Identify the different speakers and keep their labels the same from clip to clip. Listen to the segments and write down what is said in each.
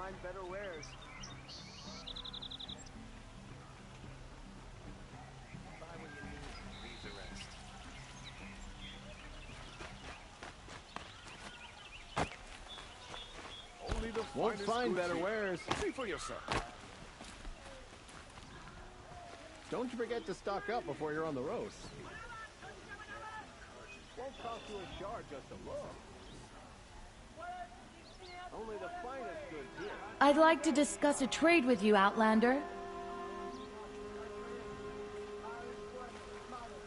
Speaker 1: find better wares. Buy what you need, leave the rest. Only the
Speaker 2: Won't find better wares.
Speaker 1: See for yourself.
Speaker 2: Don't you forget to stock up before you're on the road.
Speaker 1: Won't cost you a shard just to look. Only the finest goods here.
Speaker 3: I'd like to discuss a trade with you, Outlander.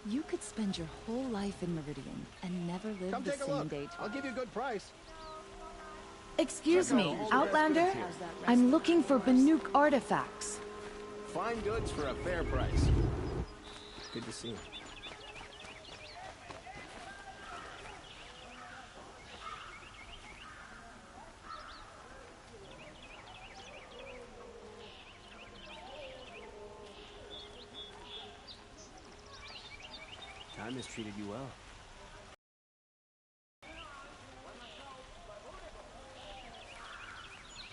Speaker 4: You could spend your whole life in Meridian and never live
Speaker 2: Come
Speaker 4: the
Speaker 2: take a
Speaker 4: same
Speaker 2: look.
Speaker 4: day
Speaker 2: I'll give you a good price.
Speaker 3: Excuse me, Outlander? I'm looking for Banuk artifacts.
Speaker 2: Fine goods for a fair price. Good to see you.
Speaker 5: Time has treated you well.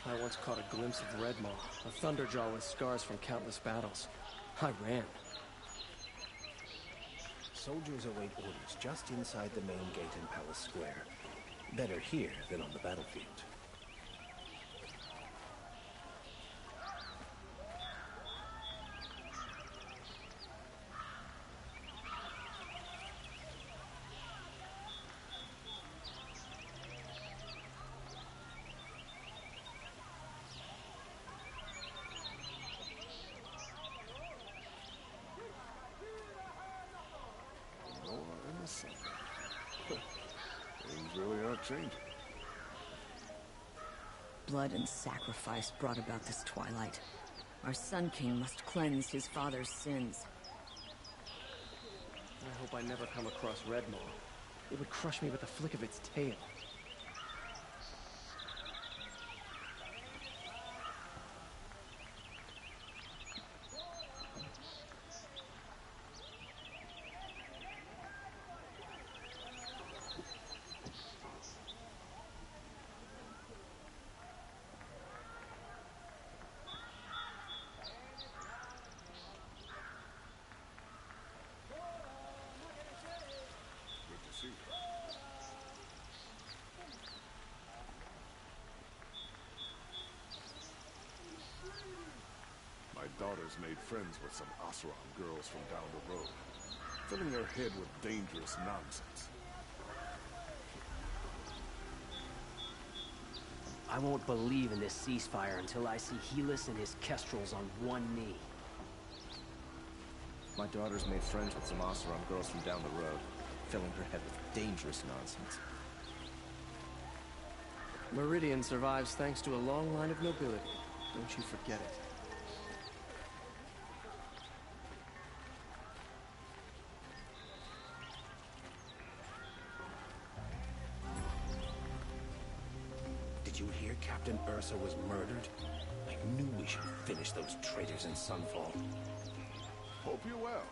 Speaker 5: I once caught a glimpse of Redmaw, a Thunderjaw with scars from countless battles. I ran.
Speaker 6: Soldiers await orders just inside the main gate in Palace Square. Better here than on the battlefield.
Speaker 7: Things really are changing.
Speaker 4: Blood and sacrifice brought about this twilight. Our Sun King must cleanse his father's sins.
Speaker 5: I hope I never come across Redmaw. It would crush me with a flick of its tail.
Speaker 7: My daughter's made friends with some Oseram girls from down the road, filling her head with dangerous nonsense.
Speaker 5: I won't believe in this ceasefire until I see Helis and his kestrels on one knee.
Speaker 6: My daughter's made friends with some Oseram girls from down the road, filling her head with dangerous nonsense.
Speaker 5: Meridian survives thanks to a long line of nobility. Don't you forget it.
Speaker 6: Did you hear Captain Ursa was murdered? I knew we should finish those traitors in Sunfall.
Speaker 7: Hope you're well.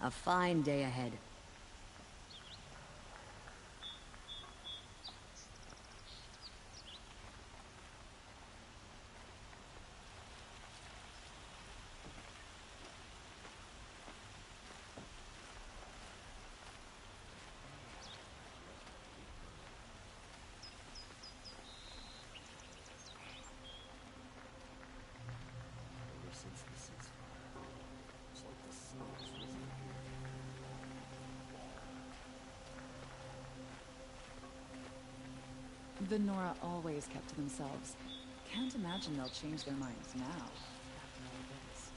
Speaker 4: A fine day ahead.
Speaker 7: Ever since the ceasefire, it's like the sun has risen again.
Speaker 8: The Nora always kept to themselves. Can't imagine they'll change their minds now, after all this.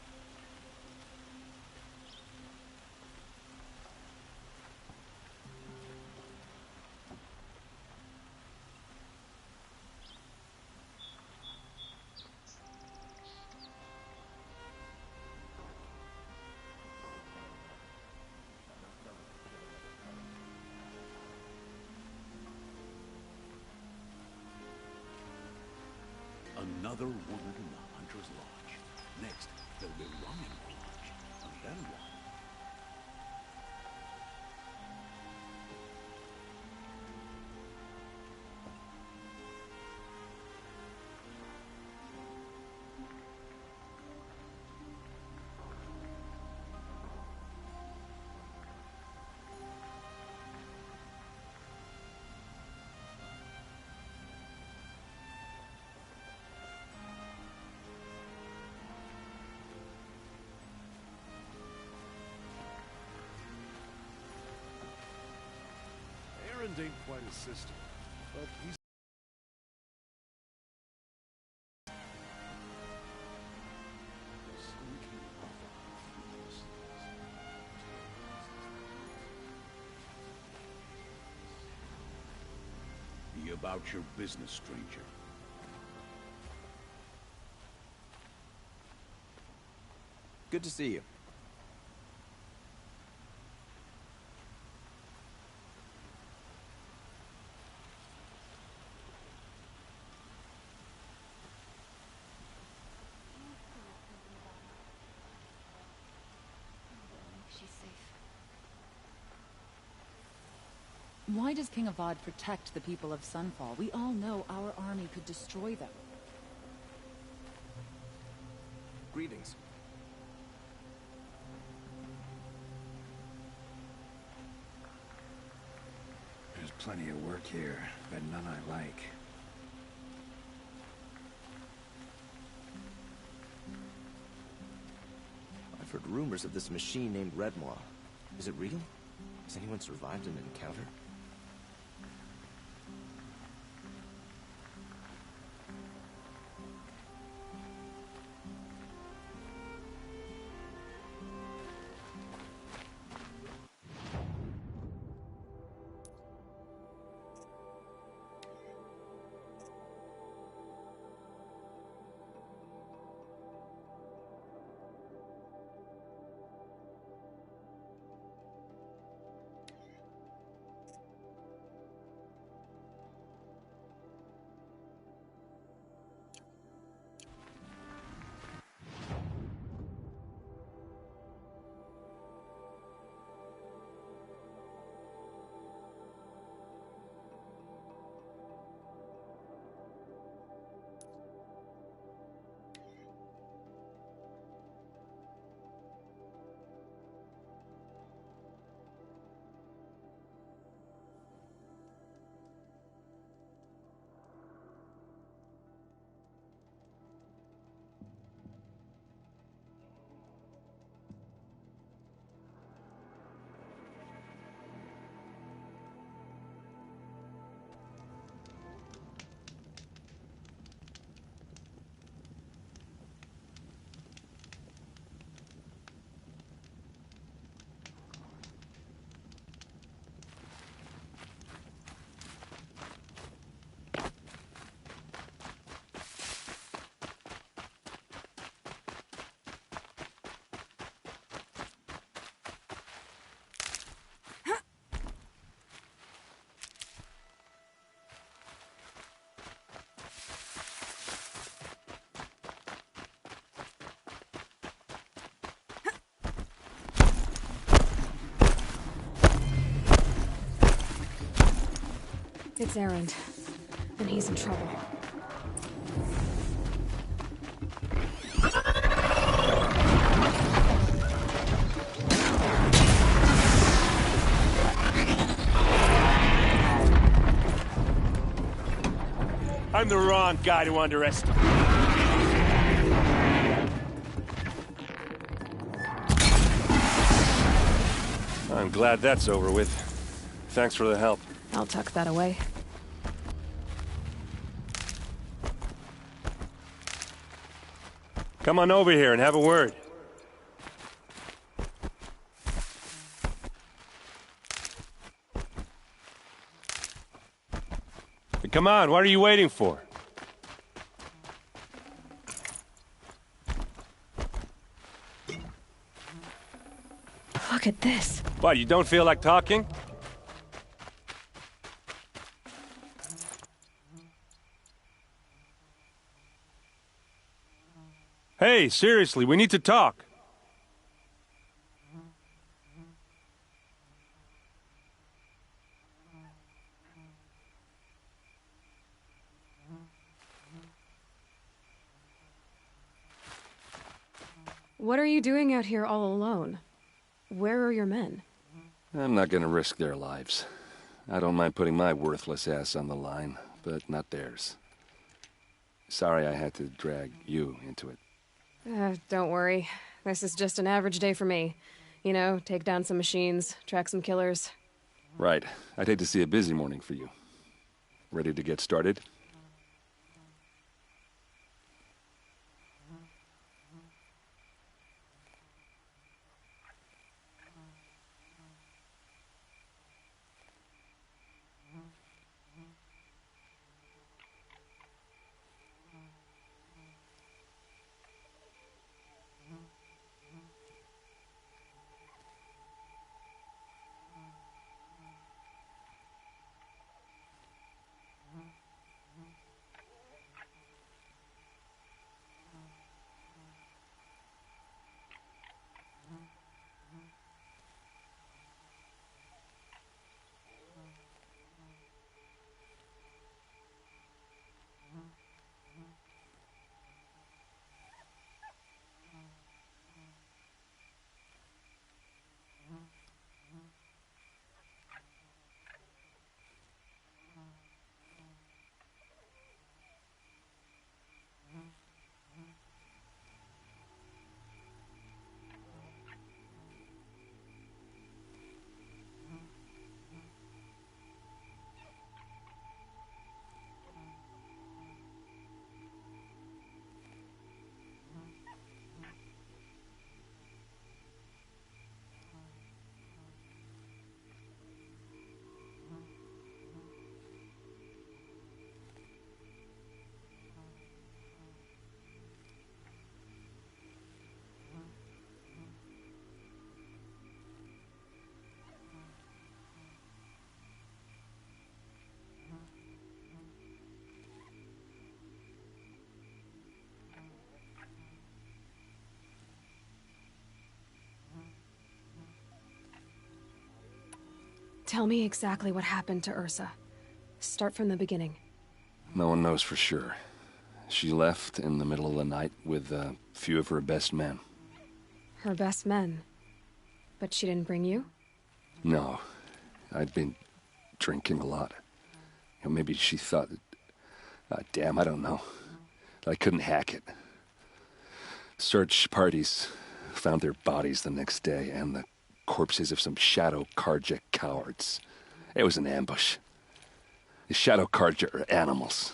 Speaker 6: Another woman in the Hunter's Lodge. Next, there'll be one in the lodge, and then one.
Speaker 7: Aaron ain't quite his sister, but he's...
Speaker 6: Be about your business, stranger.
Speaker 2: Good to see you.
Speaker 8: Why does King Avad protect the people of Sunfall? We all know our army could destroy them.
Speaker 2: Greetings.
Speaker 9: There's plenty of work here, but none I like.
Speaker 2: I've heard rumors of this machine named Redmaw. Is it real? Has anyone survived an encounter?
Speaker 10: It's Erend, and he's in trouble.
Speaker 11: I'm the wrong guy to underestimate. I'm glad that's over with. Thanks for the help.
Speaker 10: I'll tuck that away.
Speaker 11: Come on over here and have a word. Come on, what are you waiting for?
Speaker 10: Look at this.
Speaker 11: What, you don't feel like talking? Hey, seriously, we need to talk.
Speaker 10: What are you doing out here all alone? Where are your men?
Speaker 9: I'm not gonna risk their lives. I don't mind putting my worthless ass on the line, but not theirs. Sorry I had to drag you into it.
Speaker 10: Don't worry. This is just an average day for me. You know, take down some machines, track some killers.
Speaker 9: Right. I'd hate to see a busy morning for you. Ready to get started?
Speaker 10: Tell me exactly what happened to Ursa. Start from the beginning.
Speaker 9: No one knows for sure. She left in the middle of the night with a few of her best men.
Speaker 10: Her best men? But she didn't bring you?
Speaker 9: No. I'd been drinking a lot. You know, maybe she thought... damn, I don't know. I couldn't hack it. Search parties found their bodies the next day, and the corpses of some Shadow Carja cowards. It was an ambush. The Shadow Carja are animals.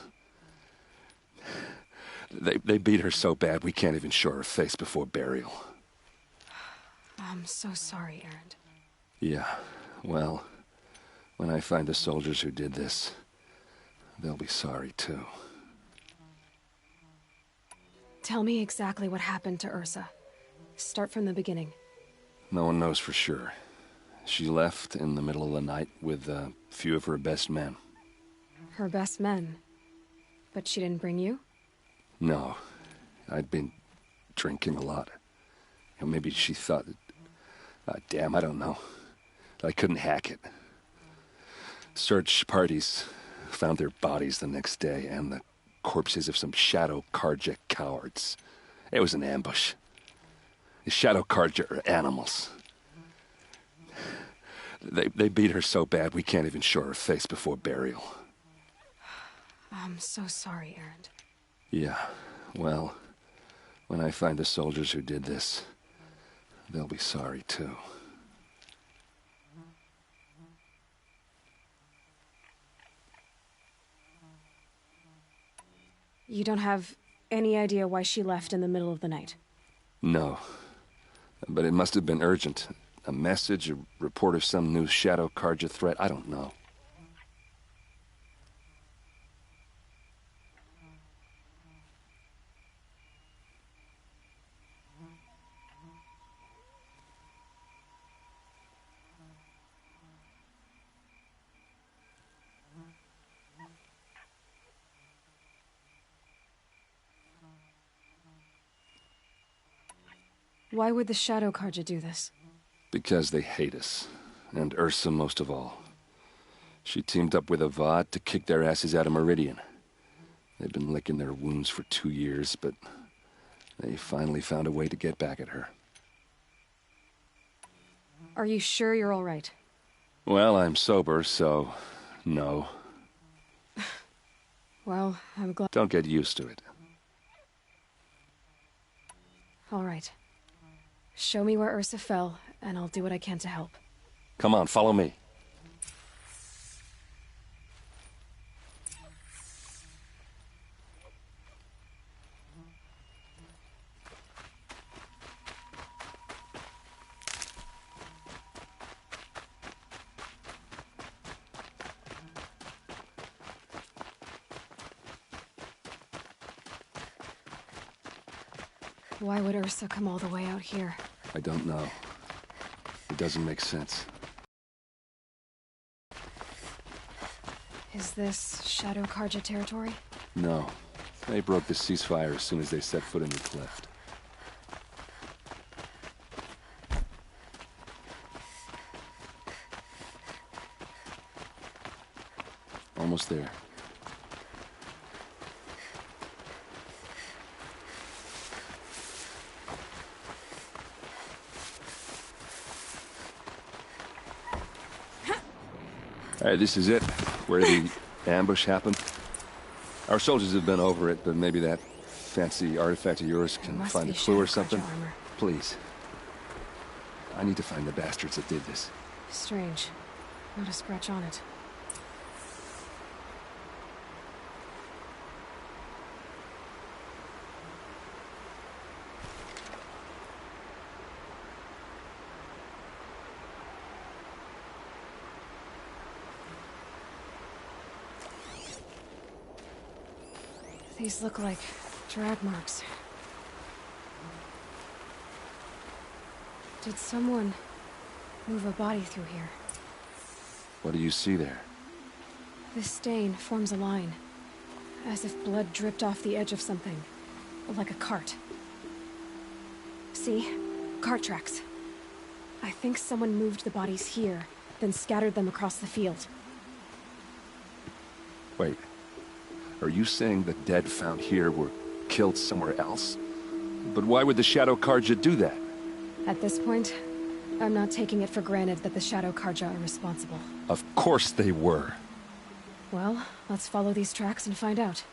Speaker 9: They beat her so bad we can't even show her face before burial.
Speaker 10: I'm so sorry, Erend.
Speaker 9: Yeah, well, when I find the soldiers who did this, they'll be sorry too.
Speaker 10: Tell me exactly what happened to Ursa. Start from the beginning.
Speaker 9: No one knows for sure. She left in the middle of the night with a few of her best men.
Speaker 10: Her best men? But she didn't bring you?
Speaker 9: No. I'd been drinking a lot. You know, maybe she thought... damn, I don't know. I couldn't hack it. Search parties found their bodies the next day, and the corpses of some Shadow Carja cowards. It was an ambush. The Shadow Carja are animals. They beat her so bad we can't even show her face before burial.
Speaker 10: I'm so sorry, Erend.
Speaker 9: Yeah, well, when I find the soldiers who did this, they'll be sorry too.
Speaker 10: You don't have any idea why she left in the middle of the night?
Speaker 9: No. But it must have been urgent. A message, a report of some new Shadow Carja threat, I don't know.
Speaker 10: Why would the Shadow Carja do this?
Speaker 9: Because they hate us. And Ursa most of all. She teamed up with Avad to kick their asses out of Meridian. They've been licking their wounds for 2 years, but they finally found a way to get back at her.
Speaker 10: Are you sure you're all right?
Speaker 9: Well, I'm sober, so no.
Speaker 10: Well, I'm glad.
Speaker 9: Don't get used to it.
Speaker 10: All right. Show me where Ursa fell, and I'll do what I can to help.
Speaker 9: Come on, follow me.
Speaker 10: Why would Ursa come all the way out here?
Speaker 9: I don't know. It doesn't make sense.
Speaker 10: Is this Shadow Carja territory?
Speaker 9: No. They broke the ceasefire as soon as they set foot in the cleft. Almost there. All right, this is it, where the ambush happened. Our soldiers have been over it, but maybe that fancy artifact of yours can find a clue or something. Please. I need to find the bastards that did this.
Speaker 10: Strange. Not a scratch on it. These look like drag marks. Did someone move a body through here?
Speaker 9: What do you see there?
Speaker 10: This stain forms a line, as if blood dripped off the edge of something, like a cart. See? Cart tracks. I think someone moved the bodies here, then scattered them across the field.
Speaker 9: Wait. Are you saying the dead found here were killed somewhere else? But why would the Shadow Carja do that?
Speaker 10: At this point, I'm not taking it for granted that the Shadow Carja are responsible.
Speaker 9: Of course they were.
Speaker 10: Well, let's follow these tracks and find out.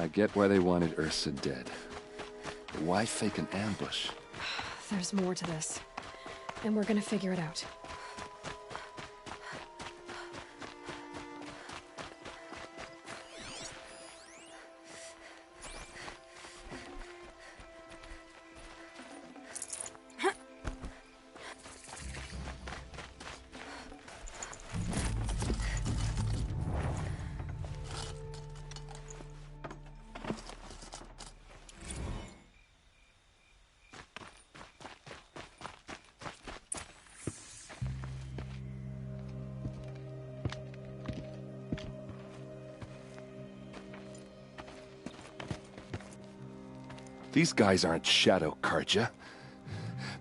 Speaker 9: I get why they wanted Ursa dead. But why fake an ambush?
Speaker 10: There's more to this. And we're gonna figure it out.
Speaker 9: These guys aren't Shadow Karja.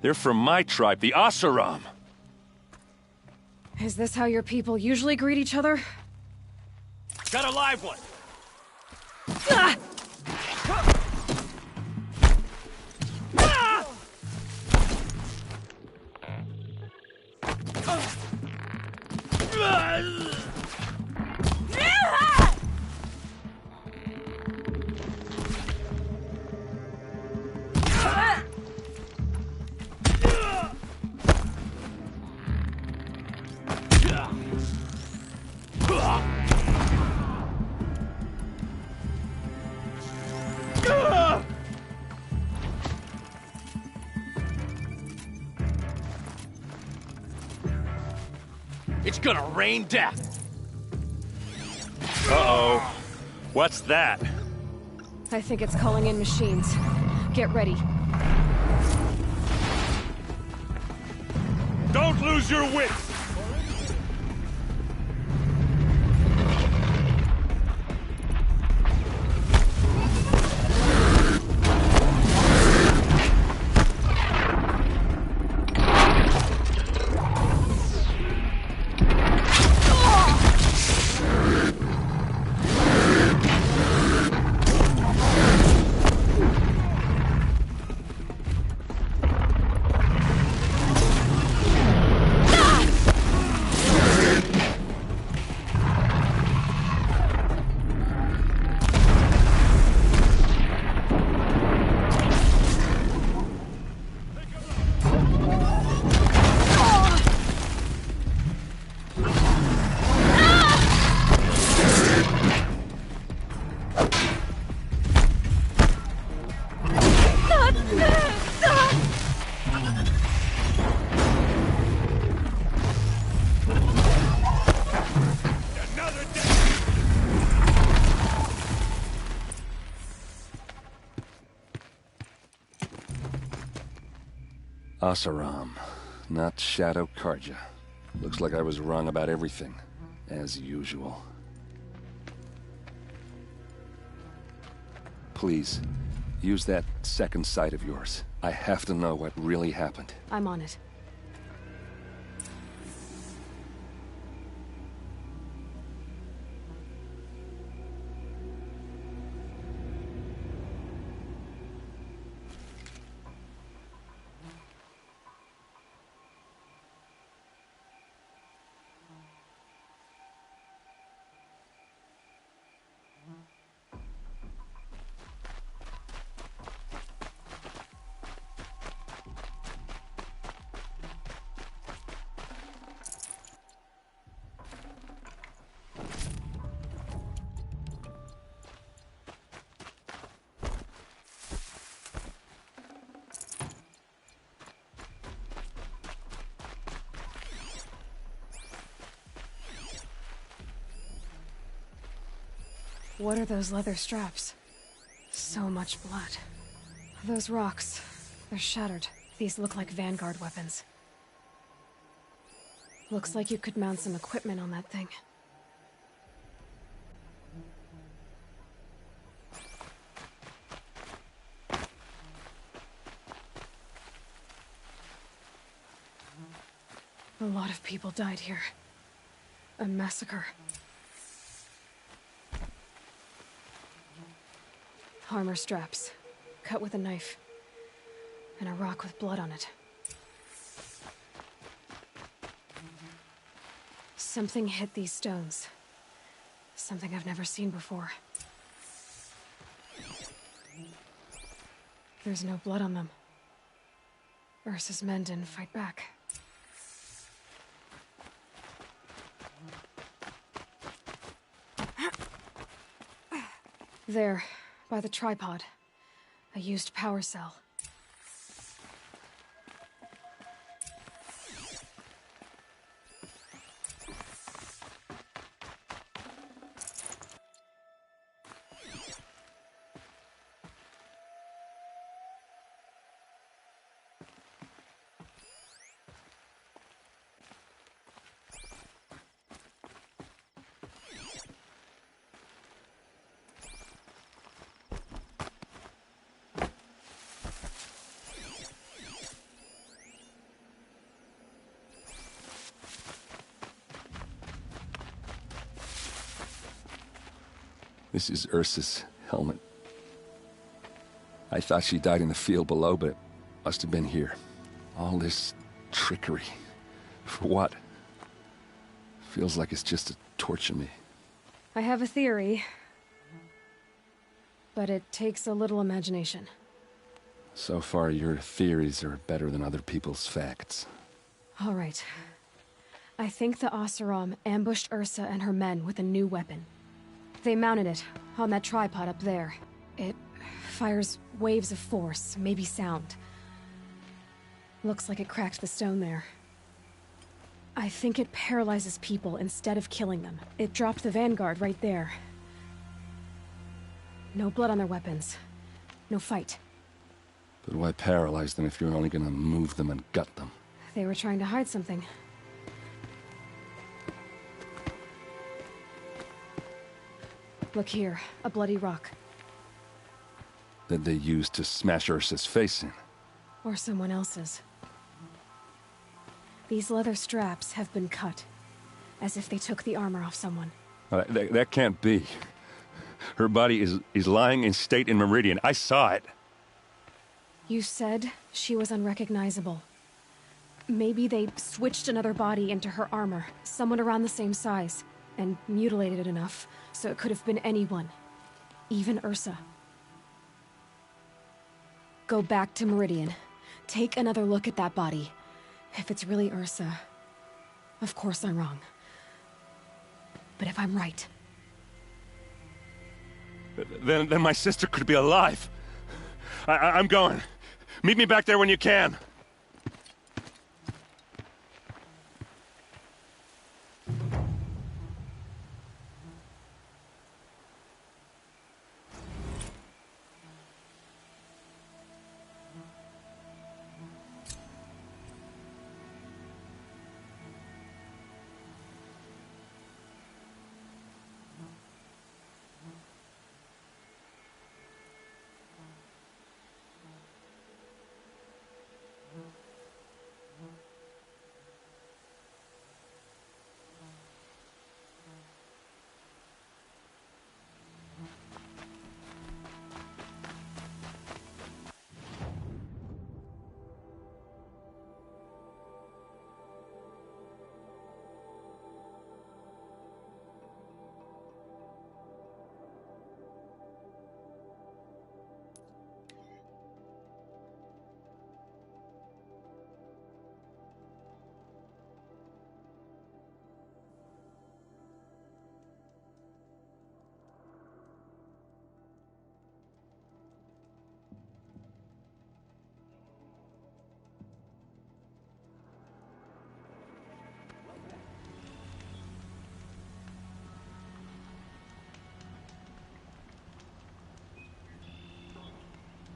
Speaker 11: They're from my tribe, the Oseram.
Speaker 10: Is this how your people usually greet each other?
Speaker 11: Got a live one!
Speaker 10: Ah!
Speaker 11: It's gonna rain death! Uh-oh. What's that?
Speaker 10: I think it's calling in machines. Get ready.
Speaker 11: Don't lose your wits!
Speaker 9: Oseram, not Shadow Karja. Looks like I was wrong about everything, as usual. Please, use that second sight of yours. I have to know what really happened.
Speaker 10: I'm on it. What are those leather straps? So much blood. Those rocks, they're shattered. These look like Vanguard weapons. Looks like you could mount some equipment on that thing. A lot of people died here. A massacre. Armor straps, cut with a knife, and a rock with blood on it. Something hit these stones. Something I've never seen before. There's no blood on them. Ursa's men didn't fight back. There, by the tripod. A used power cell.
Speaker 9: This is Ursa's helmet. I thought she died in the field below, but it must have been here. All this trickery. For what? Feels like it's just to torture me.
Speaker 10: I have a theory. But it takes a little imagination.
Speaker 9: So far, your theories are better than other people's facts.
Speaker 10: All right. I think the Oseram ambushed Ursa and her men with a new weapon. They mounted it on that tripod up there. It fires waves of force, maybe sound. Looks like it cracked the stone there. I think it paralyzes people instead of killing them. It dropped the Vanguard right there. No blood on their weapons. No fight.
Speaker 9: But why paralyze them if you're only gonna move them and gut them?
Speaker 10: They were trying to hide something. Look here, a bloody rock.
Speaker 9: That they used to smash Ursa's face in.
Speaker 10: Or someone else's. These leather straps have been cut, as if they took the armor off someone.
Speaker 9: That can't be. Her body is lying in state in Meridian. I saw it.
Speaker 10: You said she was unrecognizable. Maybe they switched another body into her armor, someone around the same size, and mutilated it enough so it could have been anyone. Even Ursa. Go back to Meridian. Take another look at that body. If it's really Ursa, of course I'm wrong. But if I'm right...
Speaker 11: Then my sister could be alive. I'm going. Meet me back there when you can.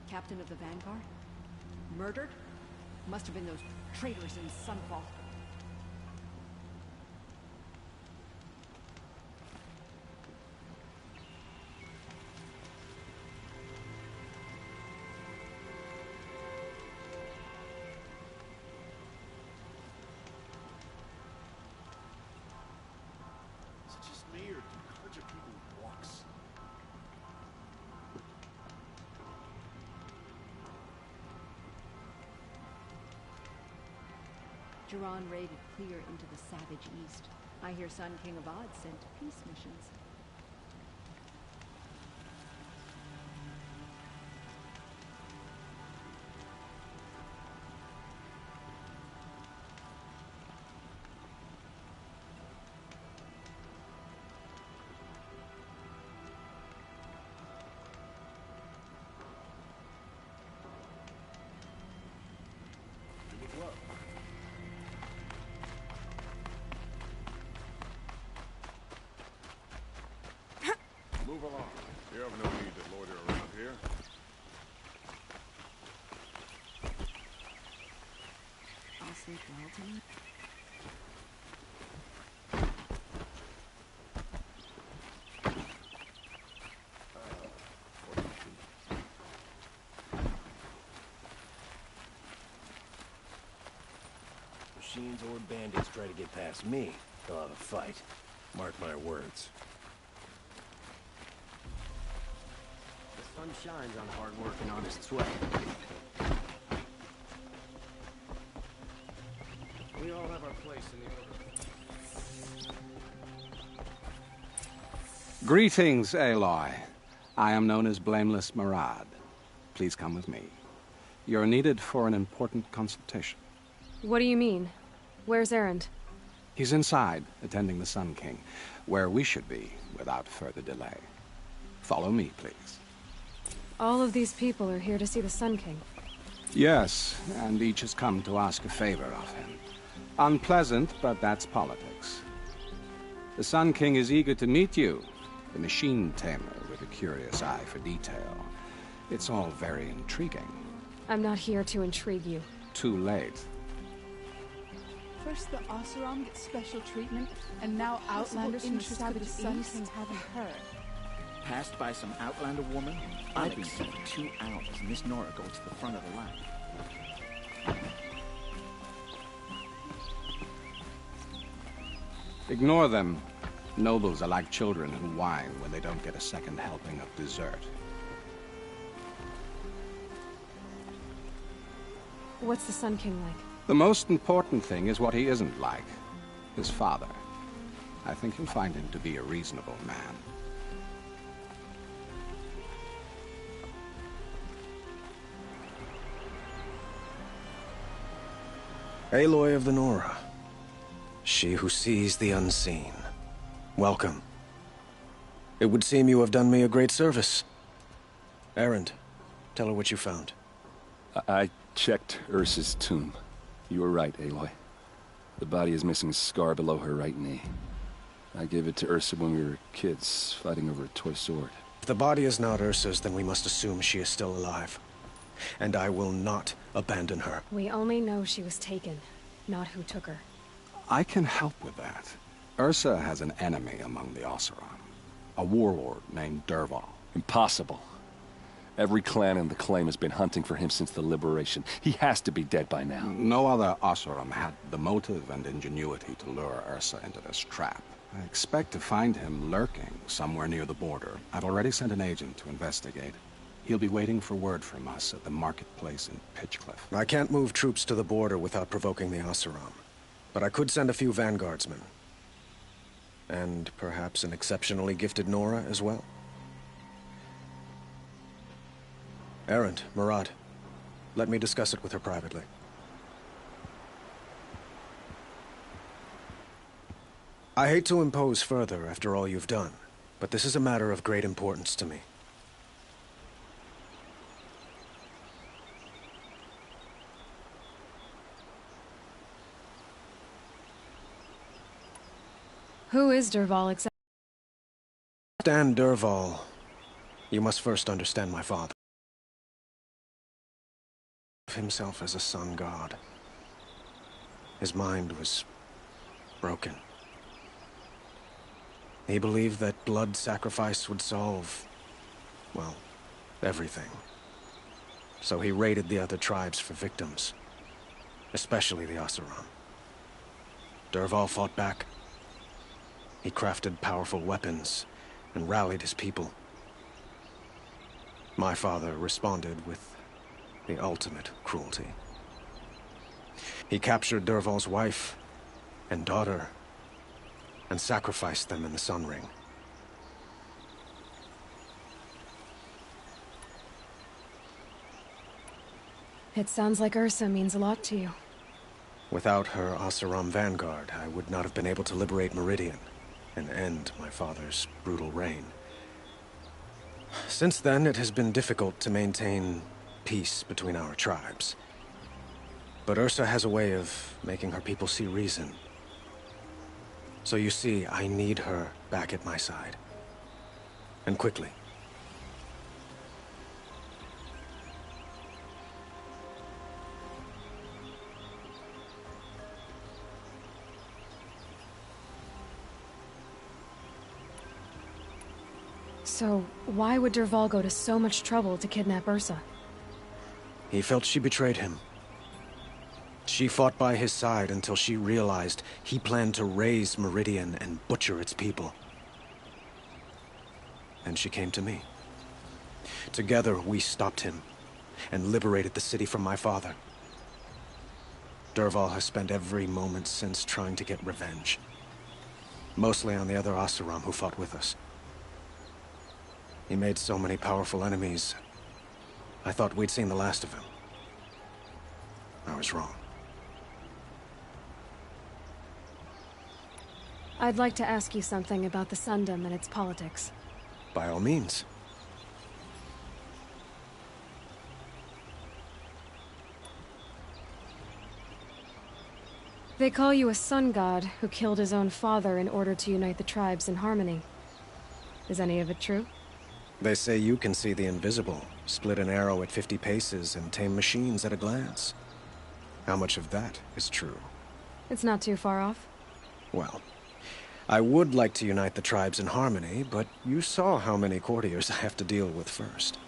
Speaker 4: Captain of the Vanguard? Murdered? Must have been those traitors in Sunfall.
Speaker 7: Is it just me, or do Carja people walks?
Speaker 4: Duran raided clear into the savage east. I hear Sun King Avad sent peace missions.
Speaker 7: move along. You have no need to loiter around here.
Speaker 8: I'll sleep well tonight.
Speaker 6: Machines or bandits try to get past me, they'll have a fight. Mark my words.
Speaker 5: The sun shines on hard work and honest sweat. We all have our place in the order.
Speaker 12: Greetings, Aloy. I am known as Blameless Marad. Please come with me. You're needed for an important consultation.
Speaker 10: What do you mean? Where's Erend?
Speaker 12: He's inside, attending the Sun King, where we should be without further delay. Follow me, please.
Speaker 10: All of these people are here to see the Sun King.
Speaker 12: Yes, and each has come to ask a favor of him. Unpleasant, but that's politics. The Sun King is eager to meet you, the machine tamer with a curious eye for detail. It's all very intriguing.
Speaker 10: I'm not here to intrigue you.
Speaker 12: Too late.
Speaker 13: First the Oseram gets special treatment, and now Outlanders from the Savage Sun King haven't heard.
Speaker 14: Passed by some Outlander woman? I've been here for 2 hours, and this Nora goes to the front of the line.
Speaker 12: Ignore them. Nobles are like children who whine when they don't get a second helping of dessert.
Speaker 10: What's the Sun King like?
Speaker 12: The most important thing is what he isn't like. His father. I think you'll find him to be a reasonable man.
Speaker 6: Aloy of the Nora. She who sees the unseen. Welcome. It would seem you have done me a great service. Erend, tell her what you found.
Speaker 9: I checked Ursa's tomb. You were right, Aloy. The body is missing a scar below her right knee. I gave it to Ursa when we were kids, fighting over a toy sword.
Speaker 6: If the body is not Ursa's, then we must assume she is still alive. And I will not abandon her.
Speaker 10: We only know she was taken, not who took her.
Speaker 12: I can help with that. Ursa has an enemy among the Oseram. A warlord named Dervahl.
Speaker 9: Impossible. Every clan in the Claim has been hunting for him since the liberation. He has to be dead by now.
Speaker 12: No other Oseram had the motive and ingenuity to lure Ursa into this trap. I expect to find him lurking somewhere near the border. I've already sent an agent to investigate. He'll be waiting for word from us at the marketplace in Pitchcliff.
Speaker 6: I can't move troops to the border without provoking the Oseram. But I could send a few vanguardsmen. And perhaps an exceptionally gifted Nora as well. Erend, Marad, let me discuss it with her privately. I hate to impose further after all you've done, but this is a matter of great importance to me.
Speaker 10: Who is Dervahl exactly?
Speaker 6: Understand Dervahl, you must first understand my father. Himself as a sun god. His mind was broken. He believed that blood sacrifice would solve, well, everything. So he raided the other tribes for victims, especially the Oseram. Dervahl fought back. He crafted powerful weapons and rallied his people. My father responded with the ultimate cruelty. He captured Dervahl's wife and daughter and sacrificed them in the Sun Ring.
Speaker 10: It sounds like Ursa means a lot to you.
Speaker 6: Without her Oseram vanguard, I would not have been able to liberate Meridian and end my father's brutal reign. Since then, it has been difficult to maintain peace between our tribes. But Ursa has a way of making her people see reason. So you see, I need her back at my side. And quickly.
Speaker 10: So, why would Dervahl go to so much trouble to kidnap Ursa?
Speaker 6: He felt she betrayed him. She fought by his side until she realized he planned to raise Meridian and butcher its people. And she came to me. Together, we stopped him and liberated the city from my father. Dervahl has spent every moment since trying to get revenge. Mostly on the other Oseram who fought with us. He made so many powerful enemies, I thought we'd seen the last of him. I was wrong.
Speaker 10: I'd like to ask you something about the Sundom and its politics.
Speaker 6: By all means.
Speaker 10: They call you a sun god who killed his own father in order to unite the tribes in harmony. Is any of it true?
Speaker 6: They say you can see the invisible, split an arrow at 50 paces, and tame machines at a glance. How much of that is true?
Speaker 10: It's not too far off.
Speaker 6: Well, I would like to unite the tribes in harmony, but you saw how many courtiers I have to deal with first.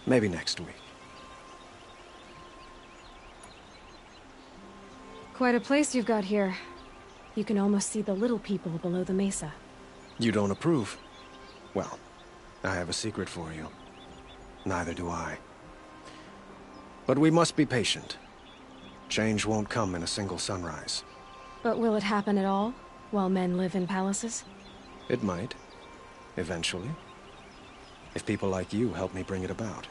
Speaker 6: Maybe next week.
Speaker 10: Quite a place you've got here. You can almost see the little people below the mesa.
Speaker 6: You don't approve? Well, I have a secret for you. Neither do I. But we must be patient. Change won't come in a single sunrise.
Speaker 10: But will it happen at all, while men live in palaces?
Speaker 6: It might. Eventually. If people like you help me bring it about.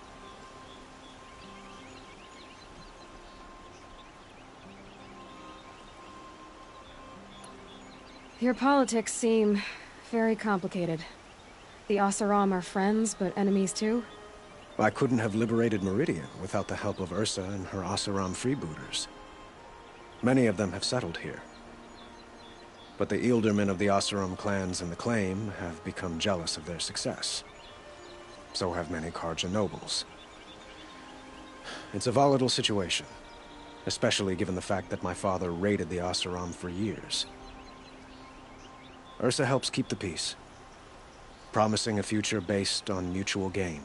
Speaker 10: Your politics seem very complicated. The Oseram are friends, but enemies too?
Speaker 6: I couldn't have liberated Meridian without the help of Ursa and her Oseram freebooters. Many of them have settled here. But the Ealdormen of the Oseram clans in the Claim have become jealous of their success. So have many Carja nobles. It's a volatile situation, especially given the fact that my father raided the Oseram for years. Ursa helps keep the peace, promising a future based on mutual gain.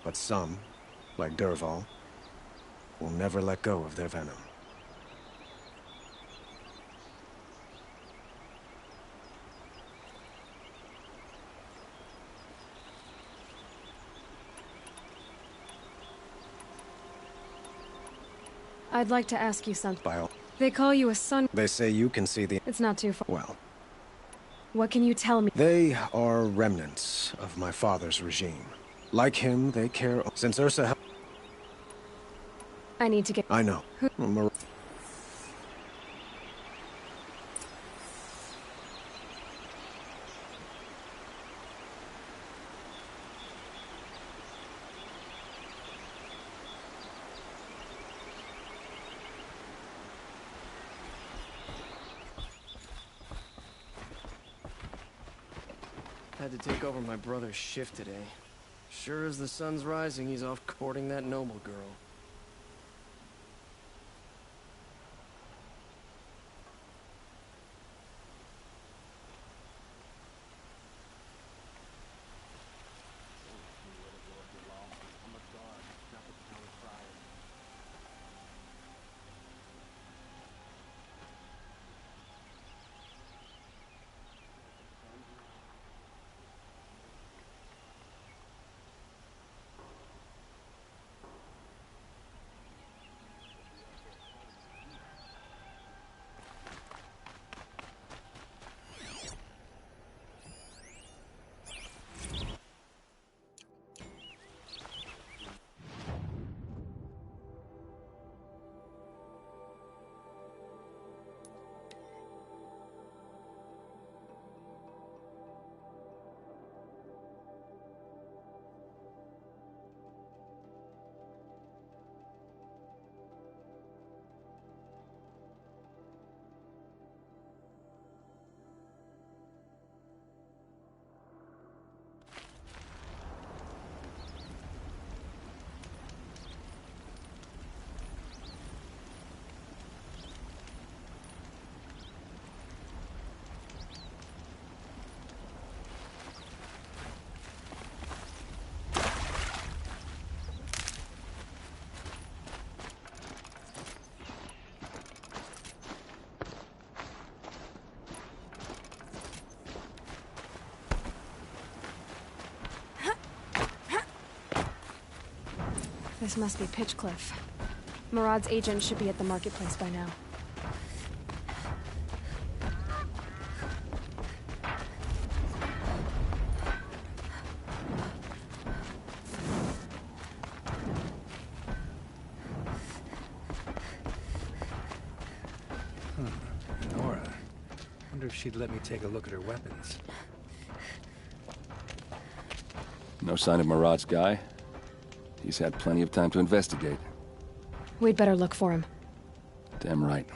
Speaker 6: But some, like Dervahl, will never let go of their venom.
Speaker 10: I'd like to ask you something.
Speaker 6: By all.
Speaker 10: They call you a sun.
Speaker 6: They say you can see the...
Speaker 10: It's not too far.
Speaker 6: Well.
Speaker 10: What can you tell me?
Speaker 6: They are remnants of my father's regime. Like him, they care... Since Ursa...
Speaker 10: I need to get...
Speaker 6: I know.
Speaker 5: Had to take over my brother's shift today. Sure as the sun's rising, he's off courting that noble girl.
Speaker 10: This must be Pitchcliff. Murad's agent should be at the marketplace by now.
Speaker 15: Nora. Wonder if she'd let me take a look at her weapons.
Speaker 9: No sign of Murad's guy? He's had plenty of time to investigate.
Speaker 10: We'd better look for him.
Speaker 9: Damn right.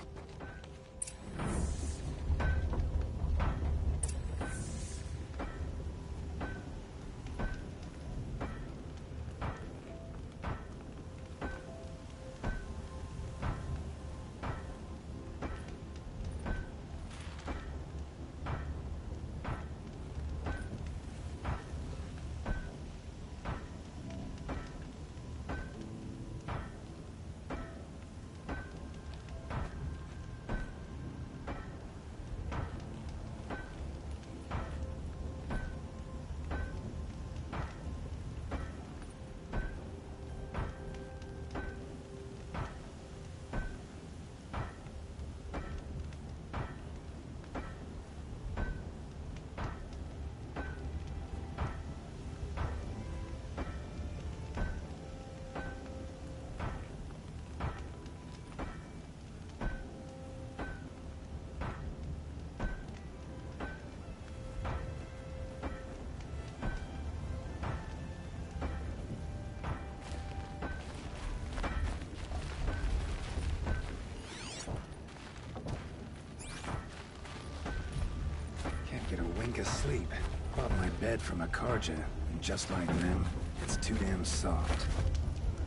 Speaker 15: Get a wink of sleep. Bought my bed from a Karja, and just like them, it's too damn soft.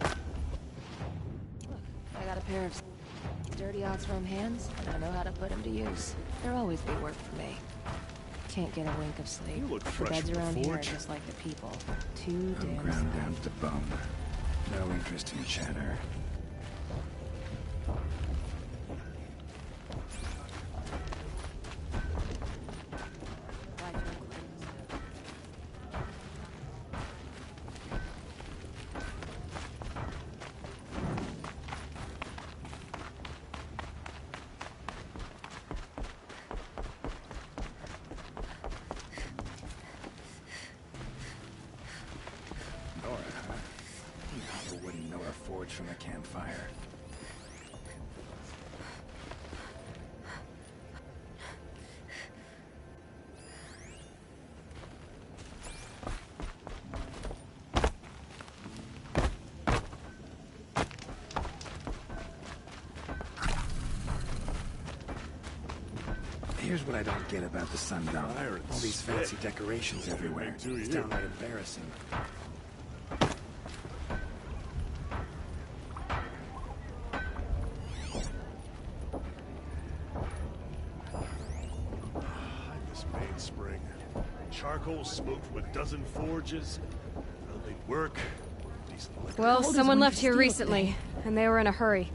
Speaker 16: I got a pair of dirty Oseram hands, and I know how to put them to use. There'll always be work for me. Can't get a wink of sleep.
Speaker 15: You look
Speaker 16: The
Speaker 15: fresh
Speaker 16: beds
Speaker 15: from the
Speaker 16: around here are
Speaker 15: forge.
Speaker 16: just like the people. Too
Speaker 15: I'm
Speaker 16: damn
Speaker 15: ground down to the bone. No interest in chatter. From the campfire. Here's what I don't get about the Sundom. All these fancy decorations everywhere. It's downright embarrassing.
Speaker 7: Charcoal smoked with dozen forges. They work. Decent liquor.
Speaker 10: Well, someone left here recently, and they were in a hurry.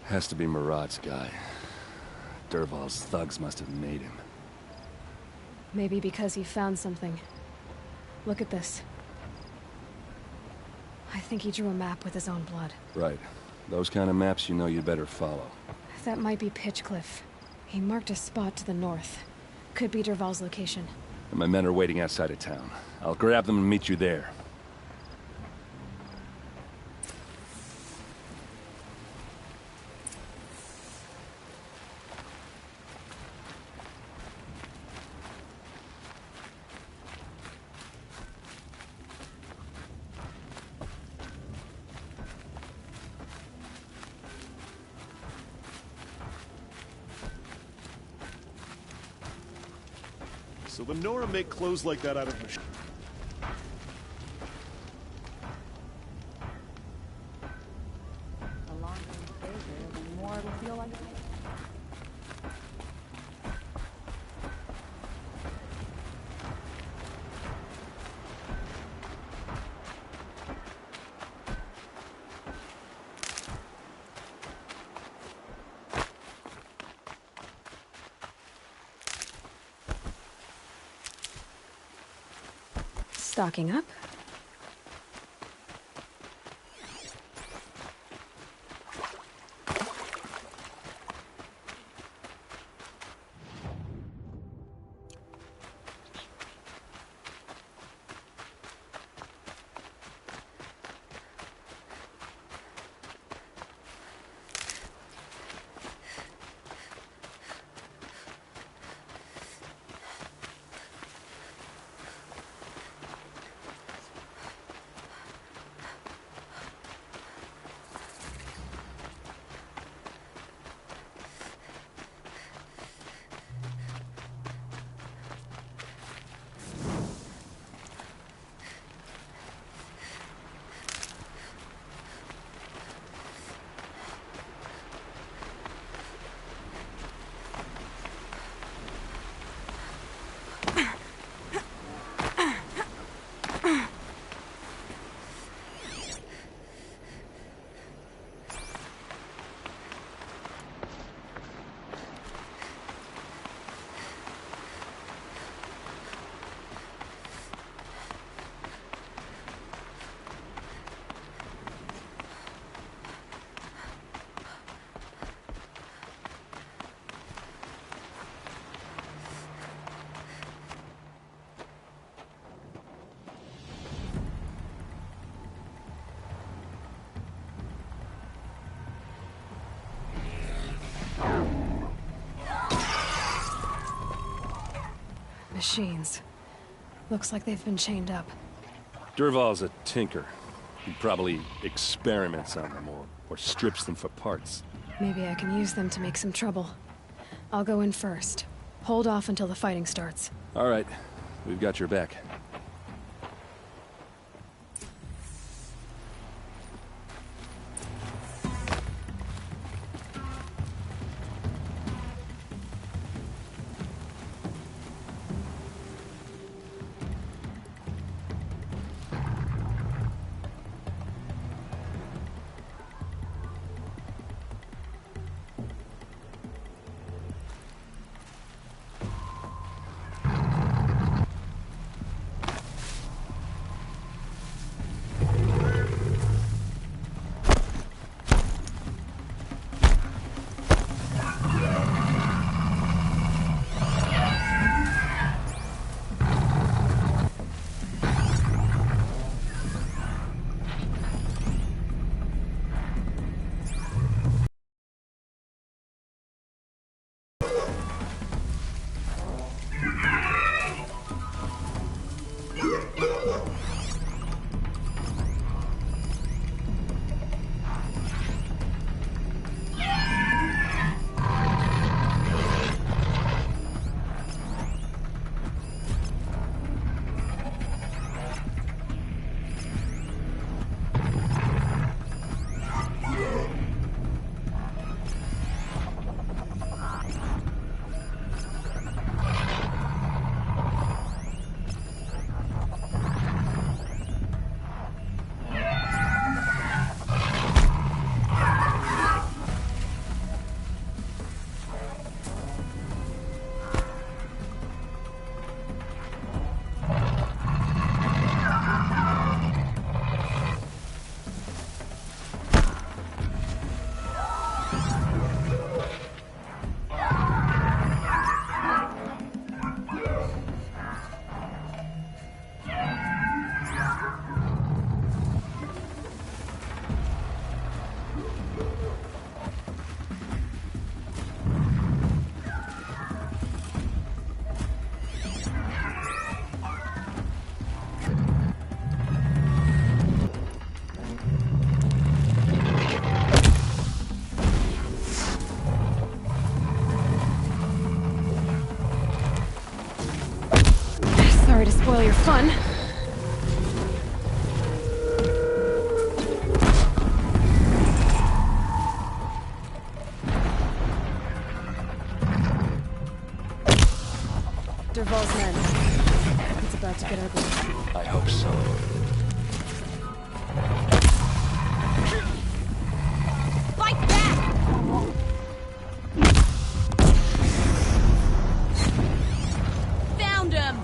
Speaker 9: Has to be Murad's guy. Dervahl's thugs must have made him.
Speaker 10: Maybe because he found something. Look at this. I think he drew a map with his own blood.
Speaker 9: Right. Those kind of maps you know you'd better follow.
Speaker 10: That might be Pitchcliff. He marked a spot to the north. Could be Dervahl's location.
Speaker 9: And my men are waiting outside of town. I'll grab them and meet you there.
Speaker 7: So the Nora make clothes like that out of machine.
Speaker 10: Stocking up. Machines. Looks like they've been chained up.
Speaker 9: Dervahl's a tinker. He probably experiments on them or strips them for parts.
Speaker 10: Maybe I can use them to make some trouble. I'll go in first. Hold off until the fighting starts.
Speaker 9: All right. We've got your back.
Speaker 10: Sorry to spoil your fun. Dervahl's men. It's about to get ugly.
Speaker 9: I hope so.
Speaker 10: Fight back! Found him!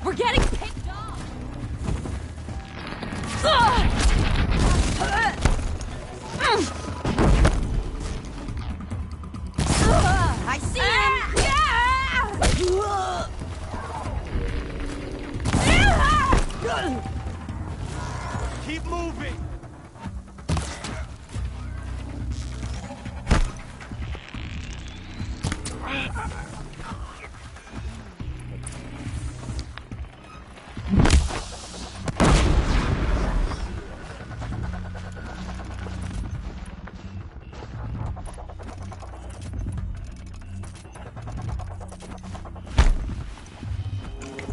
Speaker 10: We're getting picked off! I see him!
Speaker 1: Keep moving!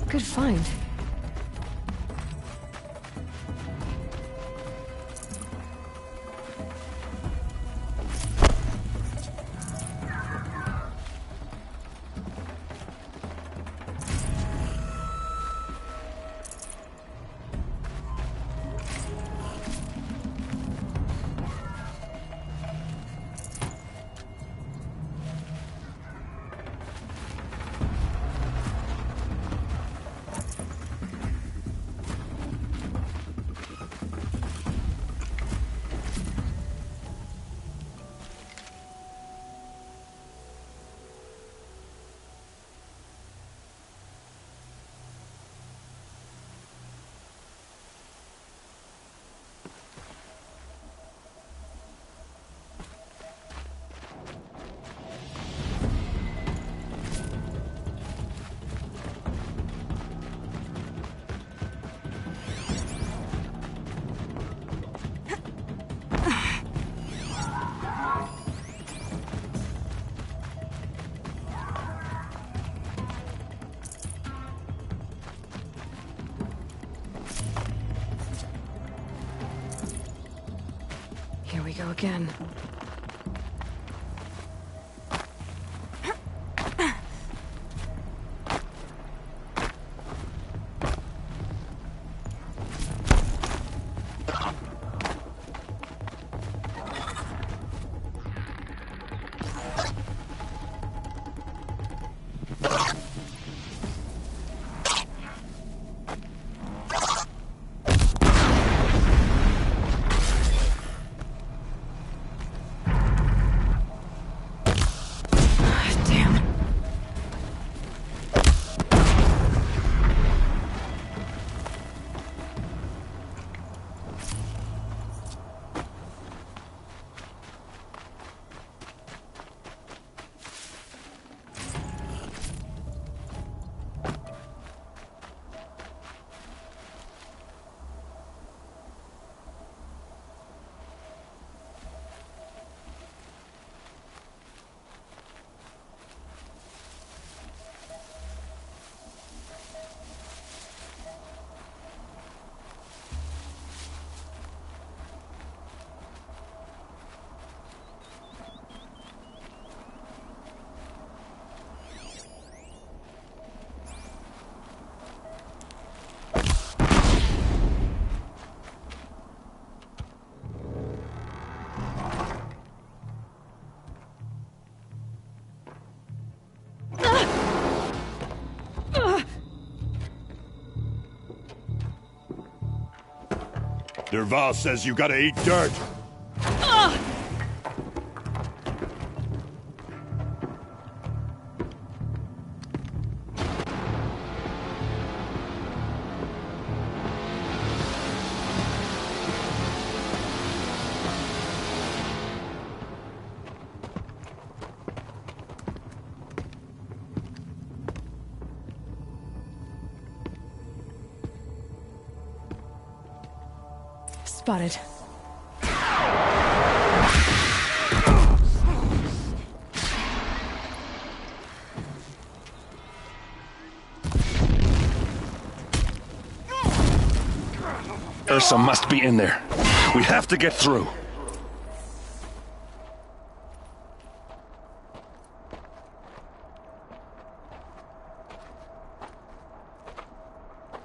Speaker 10: Good find. Here we go again.
Speaker 11: Dervahl says you gotta eat dirt.
Speaker 10: Spotted.
Speaker 11: Ursa must be in there. We have to get through.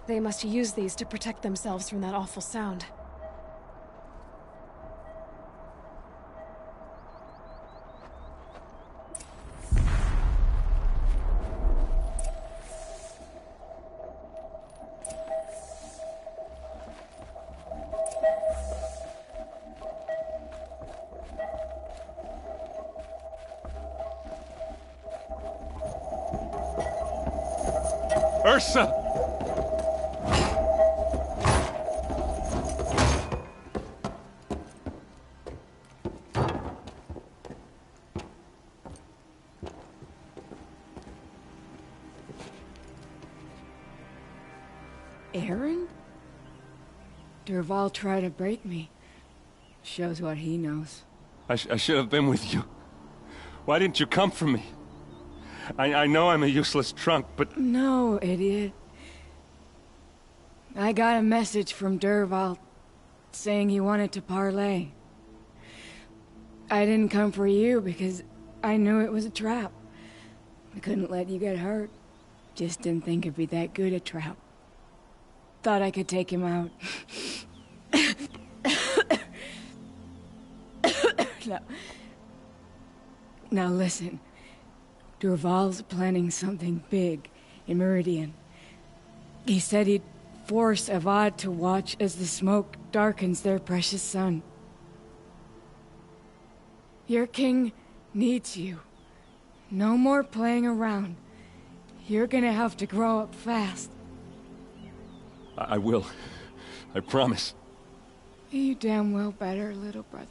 Speaker 10: They must use these to protect themselves from that awful sound.
Speaker 11: Ursa!
Speaker 17: Aaron? Dervahl tried to break me. Shows what he knows.
Speaker 11: I should have been with you. Why didn't you come for me? I know I'm a useless trunk, but...
Speaker 17: No, idiot. I got a message from Dervahl saying he wanted to parlay. I didn't come for you because I knew it was a trap. I couldn't let you get hurt. Just didn't think it'd be that good a trap. Thought I could take him out. Now listen. Dervahl's planning something big in Meridian. He said he'd force Avad to watch as the smoke darkens their precious sun. Your king needs you. No more playing around. You're gonna have to grow up fast.
Speaker 11: I will. I promise.
Speaker 17: You damn well better, little brother.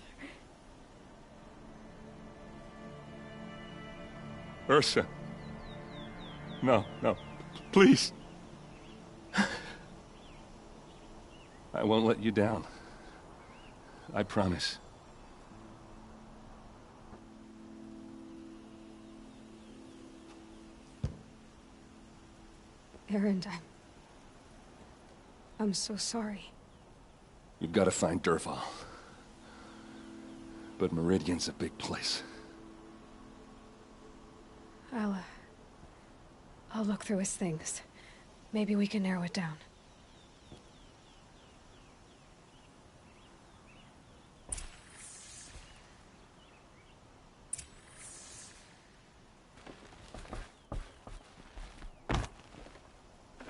Speaker 11: Ursa. No, no. Please. I won't let you down. I promise.
Speaker 10: Erend, I'm so sorry.
Speaker 11: You've got to find Dervahl. But Meridian's a big place.
Speaker 10: I'll look through his things. Maybe we can narrow it down.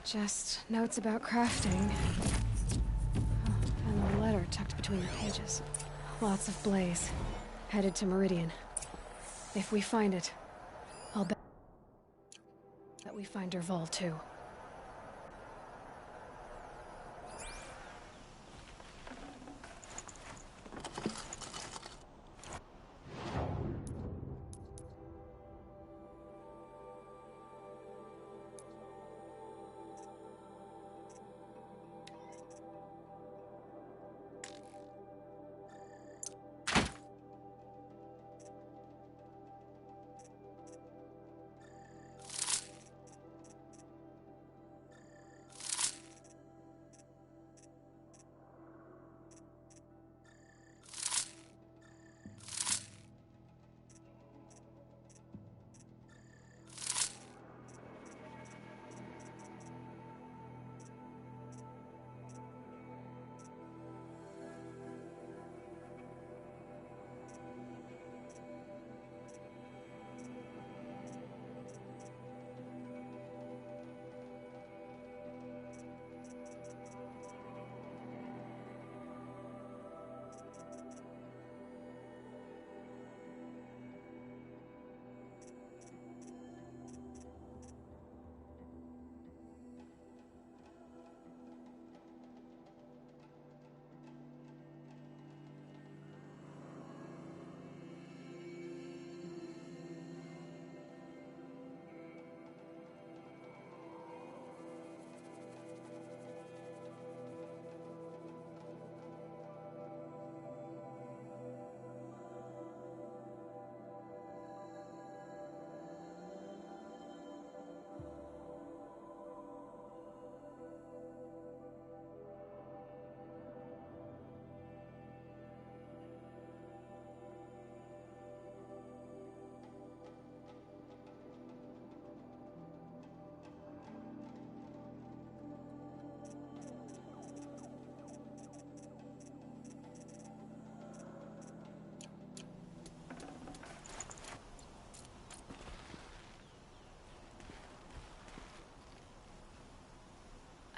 Speaker 10: Just notes about crafting. Oh, and a letter tucked between the pages. Lots of blaze. Headed to Meridian. If we find it, I'll bet that we find Dervahl too.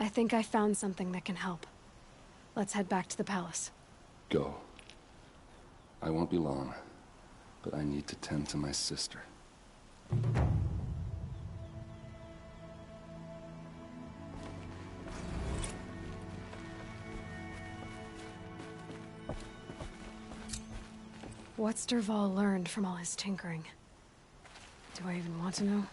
Speaker 10: I think I found something that can help. Let's head back to the palace.
Speaker 9: Go. I won't be long, but I need to tend to my sister.
Speaker 10: What's Dervahl learned from all his tinkering? Do I even want to know?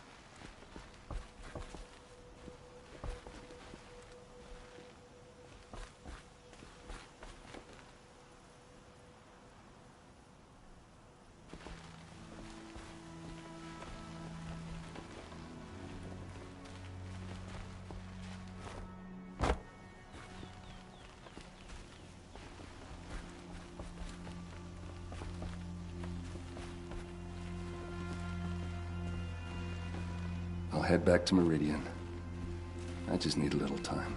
Speaker 9: I'll head back to Meridian. I just need a little time.